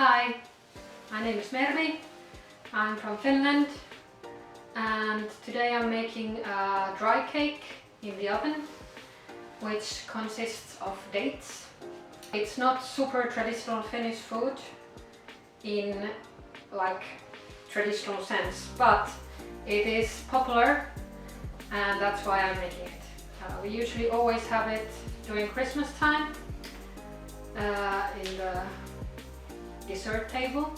Hi, my name is Mervi. I'm from Finland and today I'm making a dry cake in the oven which consists of dates. It's not super traditional Finnish food in like traditional sense, but it is popular and that's why I'm making it. We usually always have it during Christmas time in the dessert table,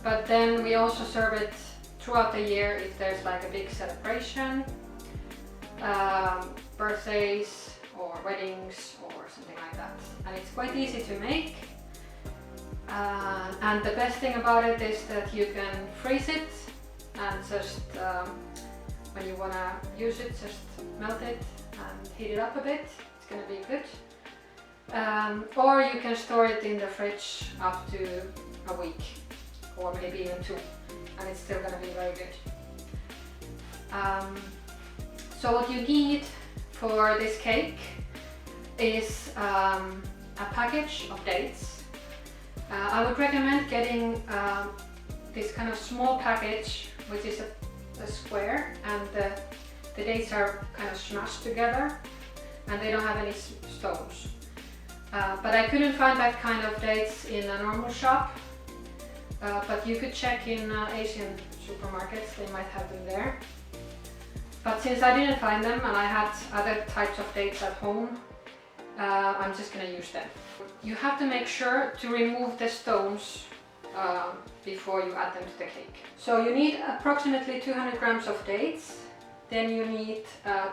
but then we also serve it throughout the year if there's like a big celebration, birthdays or weddings or something like that. And it's quite easy to make, and the best thing about it is that you can freeze it and just when you want to use it, just melt it and heat it up a bit. It's gonna be good. Or you can store it in the fridge up to a week or maybe even 2, and it's still gonna be very good. So what you need for this cake is a package of dates. I would recommend getting this kind of small package, which is a square, and the dates are kind of smashed together and they don't have any stones. But I couldn't find that kind of dates in a normal shop, but you could check in Asian supermarkets, they might have them there. But since I didn't find them and I had other types of dates at home, I'm just gonna use them. You have to make sure to remove the stones before you add them to the cake. So you need approximately 200 grams of dates. Then you need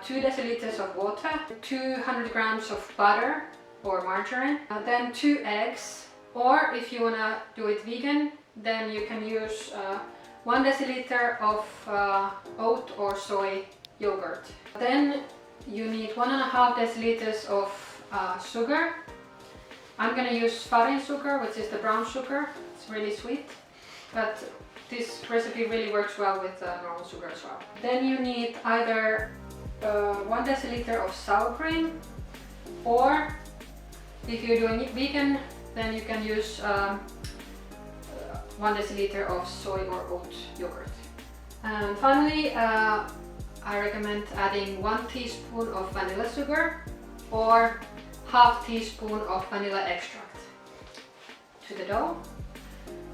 2 deciliters of water, 200 grams of butter or margarine, then 2 eggs, or if you wanna do it vegan, then you can use 1 deciliter of oat or soy yogurt. Then you need 1.5 deciliters of sugar. I'm gonna use farin sugar, which is the brown sugar. It's really sweet, but this recipe really works well with normal sugar as well. Then you need either 1 deciliter of sour cream, or if you're doing it vegan, then you can use 1 deciliter of soy or oat yogurt. And finally, I recommend adding 1 teaspoon of vanilla sugar or half teaspoon of vanilla extract to the dough,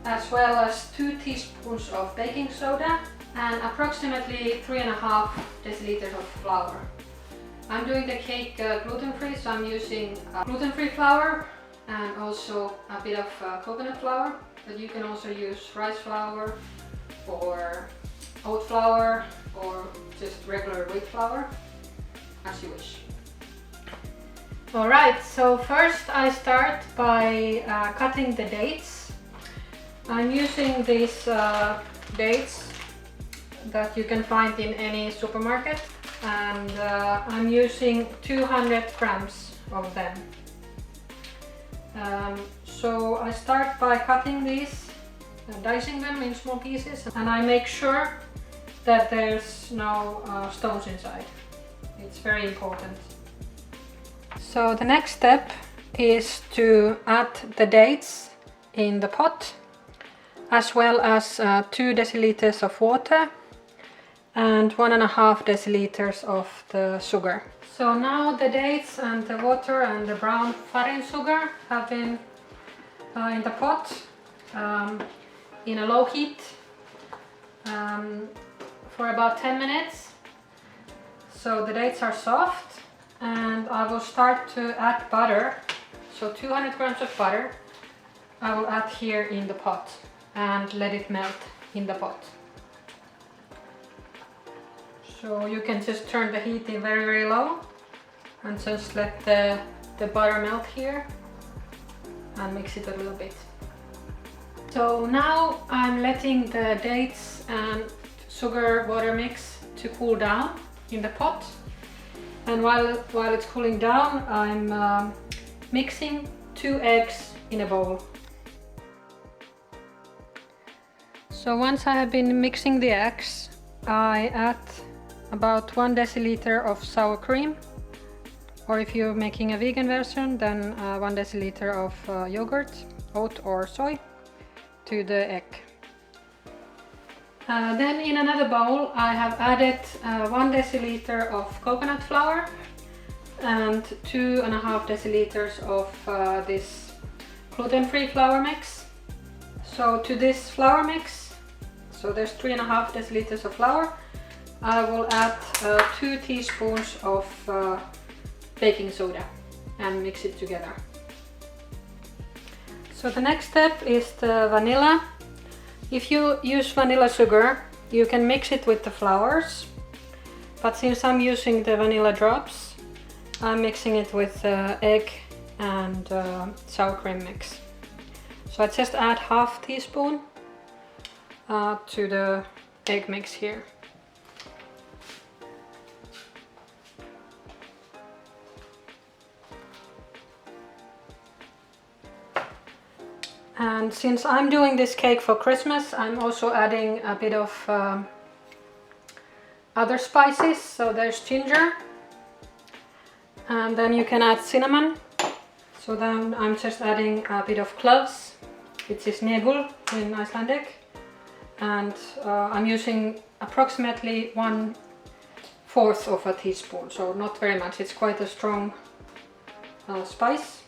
as well as 2 teaspoons of baking soda and approximately 3.5 deciliters of flour. I'm doing the cake gluten-free, so I'm using gluten-free flour and also a bit of coconut flour, but you can also use rice flour or oat flour or just regular wheat flour, as you wish. Alright, so first I start by cutting the dates. I'm using these dates that you can find in any supermarket, and I'm using 200 grams of them. So I start by cutting these, dicing them in small pieces, and I make sure that there's no stones inside. It's very important. So the next step is to add the dates in the pot, as well as 2 deciliters of water and 1.5 deciliters of the sugar. So now the dates and the water and the brown farin sugar have been in the pot in a low heat for about 10 minutes. So the dates are soft, and I will start to add butter. So 200 grams of butter I will add here in the pot and let it melt in the pot. So you can just turn the heat in very, very low and just let the butter melt here and mix it a little bit. So now I'm letting the dates and sugar water mix to cool down in the pot, and while it's cooling down, I'm mixing 2 eggs in a bowl. So once I have been mixing the eggs, I add about 1 deciliter of sour cream, or if you're making a vegan version, then 1 deciliter of yogurt, oat or soy. to the egg. Then in another bowl I have added 1 deciliter of coconut flour and 2.5 deciliters of this gluten-free flour mix. So to this flour mix, so there's 3.5 deciliters of flour, I will add 2 teaspoons of baking soda and mix it together. So the next step is the vanilla. If you use vanilla sugar, you can mix it with the flours, but since I'm using the vanilla drops, I'm mixing it with egg and sour cream mix. So I just add half teaspoon to the egg mix here. And since I'm doing this cake for Christmas, I'm also adding a bit of other spices. So there's ginger, and then you can add cinnamon. So then I'm just adding a bit of cloves, which is negul in Icelandic, and I'm using approximately 1/4 of a teaspoon, so not very much. It's quite a strong spice,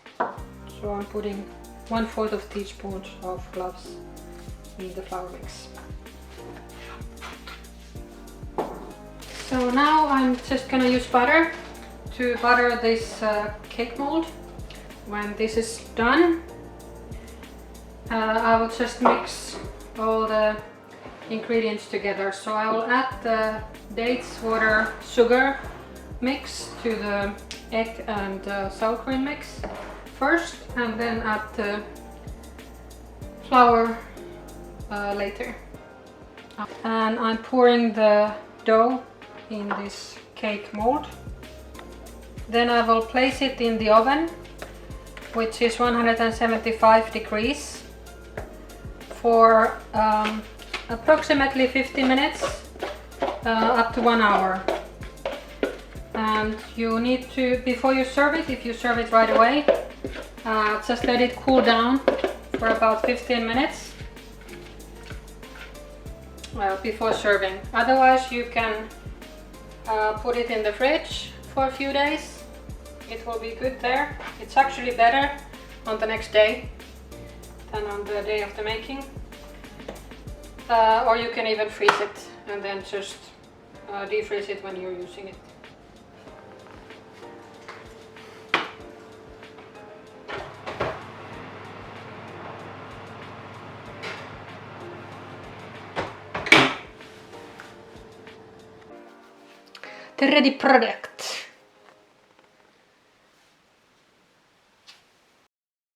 so I'm putting 1/4 of teaspoon of cloves in the flour mix. So now I'm just gonna use butter to butter this cake mold. When this is done, I will just mix all the ingredients together. So I will add the dates, water, sugar mix to the egg and sour cream mix first, and then add the flour later. And I'm pouring the dough in this cake mold. Then I will place it in the oven, which is 175 degrees for approximately 50 minutes up to 1 hour. And you need to, before you serve it, if you serve it right away, just let it cool down for about 15 minutes before serving. Otherwise you can put it in the fridge for a few days. It will be good there. It's actually better on the next day than on the day of the making. Or you can even freeze it and then just defreeze it when you're using it. The ready product.